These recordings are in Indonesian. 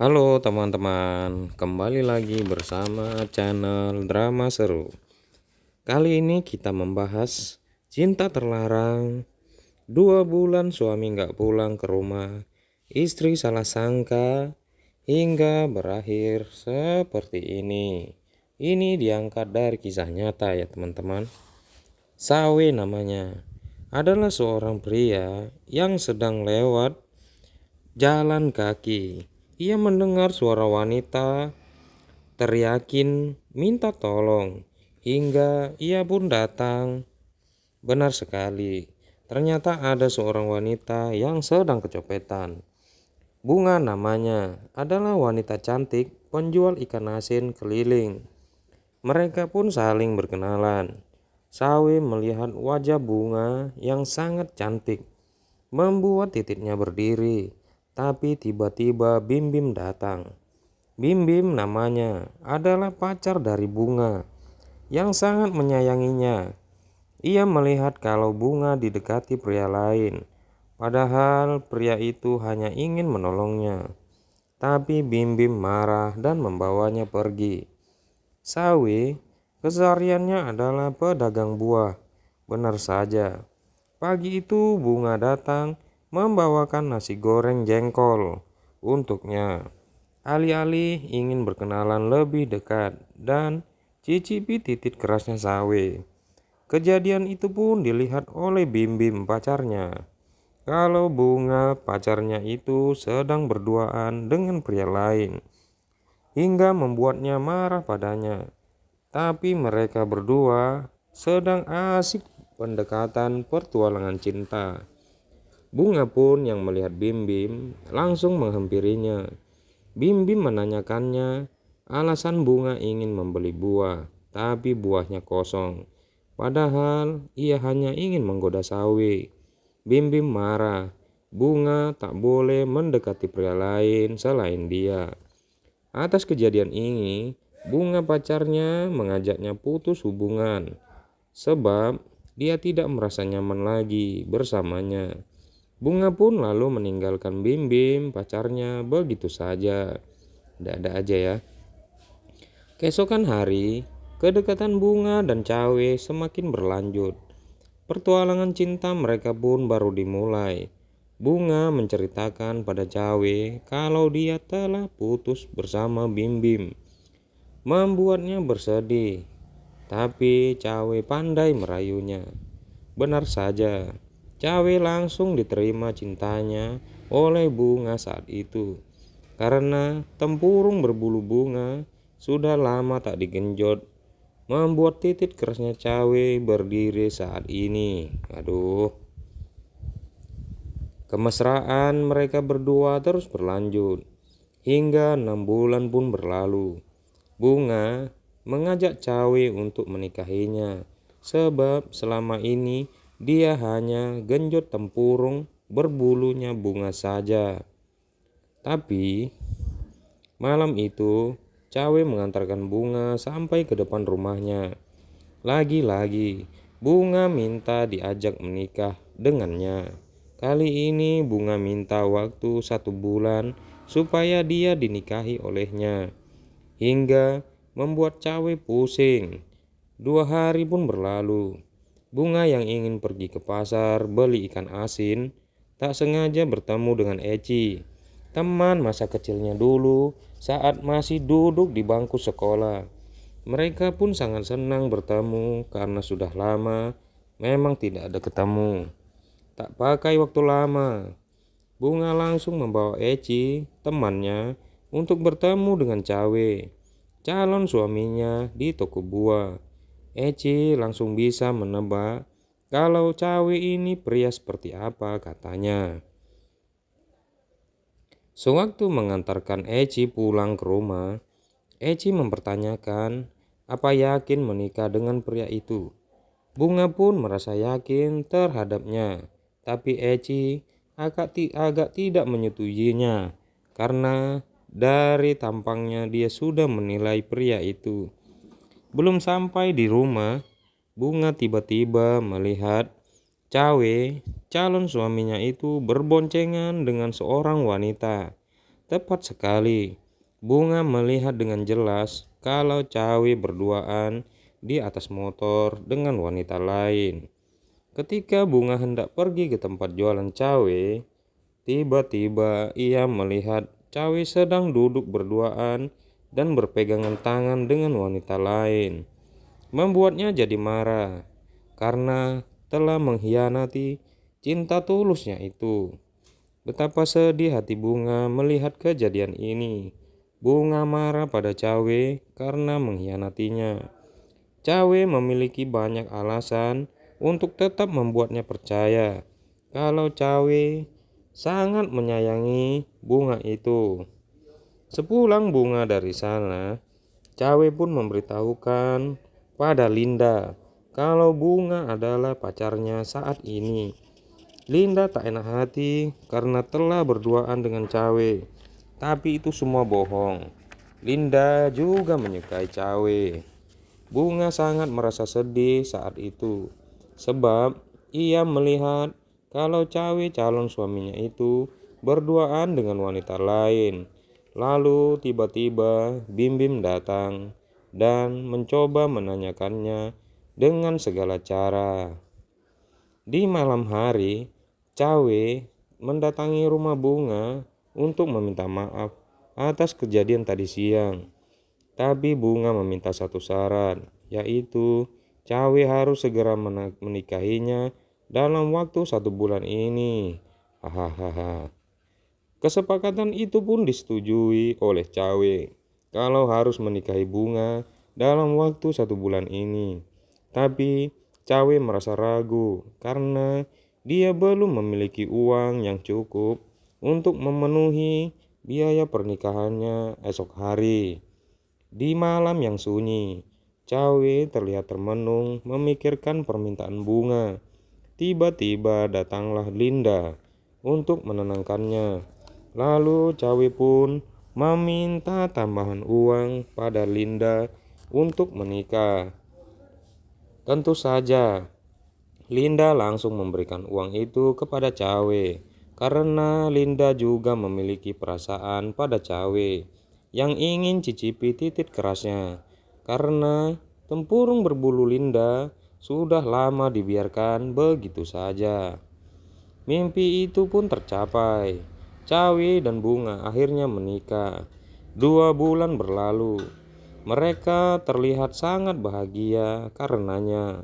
Halo teman-teman, kembali lagi bersama channel Drama Seru. Kali ini kita membahas cinta terlarang. 2 bulan suami nggak pulang ke rumah, istri salah sangka, hingga berakhir seperti ini. Ini diangkat dari kisah nyata ya teman-teman. Sawe namanya, adalah seorang pria yang sedang lewat jalan kaki. Ia mendengar suara wanita teriakin minta tolong, hingga ia pun datang. Benar sekali, ternyata ada seorang wanita yang sedang kecopetan. Bunga namanya, adalah wanita cantik penjual ikan asin keliling. Mereka pun saling berkenalan. Sawe melihat wajah Bunga yang sangat cantik, membuat titiknya berdiri. Tapi tiba-tiba Bim Bim datang. Bim Bim namanya, adalah pacar dari Bunga yang sangat menyayanginya. Ia melihat kalau Bunga didekati pria lain, padahal pria itu hanya ingin menolongnya. Tapi Bim Bim marah dan membawanya pergi. Sawe kesehariannya adalah pedagang buah. Benar saja, pagi itu Bunga datang membawakan nasi goreng jengkol untuknya. Alih-alih ingin berkenalan lebih dekat dan cicipi titik kerasnya Sawe. Kejadian itu pun dilihat oleh Bim Bim pacarnya. Kalau Bunga pacarnya itu sedang berduaan dengan pria lain, hingga membuatnya marah padanya. Tapi mereka berdua sedang asik pendekatan pertualangan cinta. Bunga pun yang melihat Bim Bim langsung menghampirinya. Bim Bim menanyakannya alasan Bunga ingin membeli buah, tapi buahnya kosong. Padahal ia hanya ingin menggoda Sawe. Bim Bim marah. Bunga tak boleh mendekati pria lain selain dia. Atas kejadian ini, Bunga pacarnya mengajaknya putus hubungan sebab dia tidak merasa nyaman lagi bersamanya. Bunga pun lalu meninggalkan Bim Bim pacarnya begitu saja. Ada aja ya. Keesokan hari, kedekatan Bunga dan Cawe semakin berlanjut. Pertualangan cinta mereka pun baru dimulai. Bunga menceritakan pada Cawe kalau dia telah putus bersama Bim Bim, membuatnya bersedih. Tapi Cawe pandai merayunya. Benar saja, Cawe langsung diterima cintanya oleh Bunga saat itu. Karena tempurung berbulu Bunga sudah lama tak digenjot, membuat titik kerasnya Cawe berdiri saat ini. Kemesraan mereka berdua terus berlanjut hingga 6 bulan pun berlalu. Bunga mengajak Cawe untuk menikahinya sebab selama ini dia hanya genjot tempurung berbulunya Bunga saja. Tapi malam itu Cawe mengantarkan Bunga sampai ke depan rumahnya. Lagi-lagi Bunga minta diajak menikah dengannya. Kali ini Bunga minta waktu 1 bulan supaya dia dinikahi olehnya. Hingga membuat Cawe pusing. 2 hari pun berlalu. Bunga yang ingin pergi ke pasar beli ikan asin tak sengaja bertemu dengan Eci, teman masa kecilnya dulu saat masih duduk di bangku sekolah. Mereka pun sangat senang bertemu karena sudah lama memang tidak ada ketemu. Tak pakai waktu lama, Bunga langsung membawa Eci, temannya, untuk bertemu dengan Cawe, calon suaminya di toko buah. Eci langsung bisa menebak kalau Cawe ini pria seperti apa katanya. Sewaktu mengantarkan Eci pulang ke rumah, Eci mempertanyakan apa yakin menikah dengan pria itu. Bunga pun merasa yakin terhadapnya, tapi Eci agak tidak menyetujuinya karena dari tampangnya dia sudah menilai pria itu. Belum sampai di rumah, Bunga tiba-tiba melihat Cawe, calon suaminya itu berboncengan dengan seorang wanita. Tepat sekali. Bunga melihat dengan jelas kalau Cawe berduaan di atas motor dengan wanita lain. Ketika Bunga hendak pergi ke tempat jualan Cawe, tiba-tiba ia melihat Cawe sedang duduk berduaan dan berpegangan tangan dengan wanita lain. Membuatnya jadi marah karena telah mengkhianati cinta tulusnya itu. Betapa sedih hati Bunga melihat kejadian ini. Bunga marah pada Cawe karena mengkhianatinya. Cawe memiliki banyak alasan untuk tetap membuatnya percaya kalau Cawe sangat menyayangi Bunga itu. Sepulang Bunga dari sana, Cawe pun memberitahukan pada Linda kalau Bunga adalah pacarnya saat ini. Linda tak enak hati karena telah berduaan dengan Cawe, tapi itu semua bohong. Linda juga menyukai Cawe. Bunga sangat merasa sedih saat itu, sebab ia melihat kalau Cawe calon suaminya itu berduaan dengan wanita lain. Lalu tiba-tiba Bim Bim datang dan mencoba menanyakannya dengan segala cara. Di malam hari, Cawe mendatangi rumah Bunga untuk meminta maaf atas kejadian tadi siang. Tapi Bunga meminta satu syarat, yaitu Cawe harus segera menikahinya dalam waktu 1 bulan ini. Hahaha. Kesepakatan itu pun disetujui oleh Cawe kalau harus menikahi Bunga dalam waktu 1 bulan ini. Tapi Cawe merasa ragu karena dia belum memiliki uang yang cukup untuk memenuhi biaya pernikahannya esok hari. Di malam yang sunyi, Cawe terlihat termenung memikirkan permintaan Bunga. Tiba-tiba datanglah Linda untuk menenangkannya. Lalu Cawe pun meminta tambahan uang pada Linda untuk menikah. Tentu saja, Linda langsung memberikan uang itu kepada Cawe karena Linda juga memiliki perasaan pada Cawe yang ingin cicipi titik kerasnya. Karena tempurung berbulu Linda sudah lama dibiarkan begitu saja. Mimpi itu pun tercapai. Cawe dan Bunga akhirnya menikah. 2 bulan berlalu. Mereka terlihat sangat bahagia karenanya.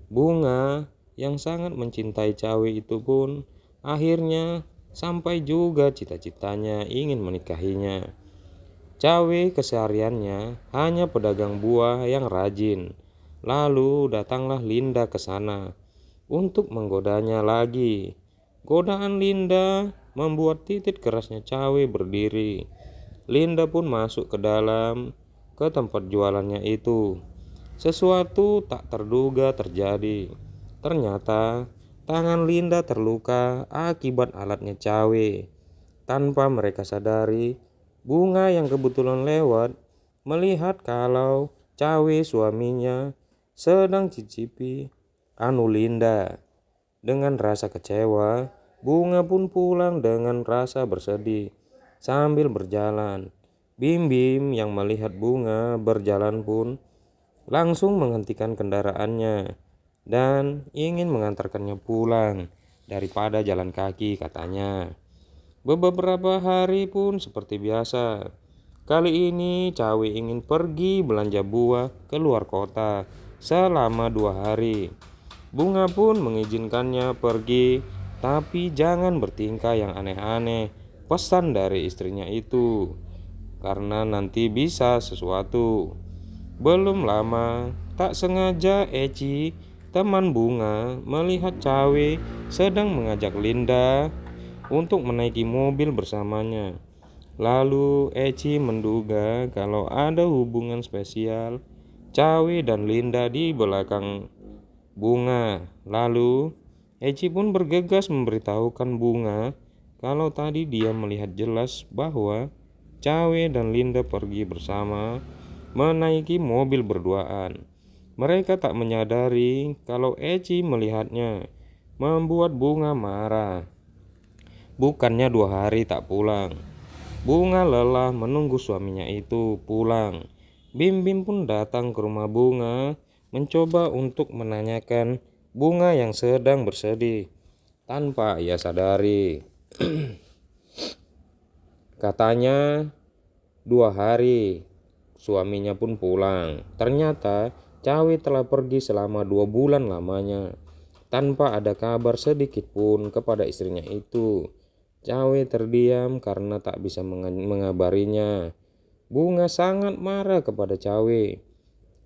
Bunga yang sangat mencintai Cawe itu pun akhirnya sampai juga cita-citanya ingin menikahinya. Cawe kesehariannya hanya pedagang buah yang rajin. Lalu datanglah Linda ke sana untuk menggodanya lagi. Godaan Linda membuat titik kerasnya Cawe berdiri. Linda pun masuk ke dalam ke tempat jualannya itu. Sesuatu tak terduga terjadi. Ternyata tangan Linda terluka akibat alatnya Cawe. Tanpa mereka sadari, Bunga yang kebetulan lewat melihat kalau Cawe suaminya sedang cicipi Linda. Dengan rasa kecewa, Bunga pun pulang dengan rasa bersedih sambil berjalan. Bim Bim yang melihat Bunga berjalan pun langsung menghentikan kendaraannya dan ingin mengantarkannya pulang daripada jalan kaki, katanya. Beberapa hari pun seperti biasa. Kali ini Cawe ingin pergi belanja buah ke luar kota selama 2 hari. Bunga pun mengizinkannya pergi, tapi jangan bertingkah yang aneh-aneh, pesan dari istrinya itu, karena nanti bisa sesuatu. Belum lama, tak sengaja Eci, teman Bunga, melihat Cawe sedang mengajak Linda untuk menaiki mobil bersamanya. Lalu Eci menduga kalau ada hubungan spesial Cawe dan Linda di belakang Bunga. Lalu Eci pun bergegas memberitahukan Bunga kalau tadi dia melihat jelas bahwa Cawe dan Linda pergi bersama menaiki mobil berduaan. Mereka tak menyadari kalau Eci melihatnya membuat Bunga marah. Bukannya 2 hari tak pulang, Bunga lelah menunggu suaminya itu pulang. Bim Bim pun datang ke rumah Bunga, mencoba untuk menanyakan Bunga yang sedang bersedih. Tanpa ia sadari, katanya 2 hari suaminya pun pulang. Ternyata Cawi telah pergi selama 2 bulan lamanya, tanpa ada kabar sedikit pun kepada istrinya itu. Cawi terdiam karena tak bisa mengabarinya. Bunga sangat marah kepada Cawi.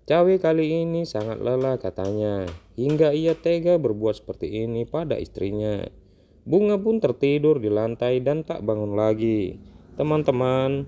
Cawi kali ini sangat lelah katanya, hingga ia tega berbuat seperti ini pada istrinya. Bunga pun tertidur di lantai dan tak bangun lagi. Teman-teman,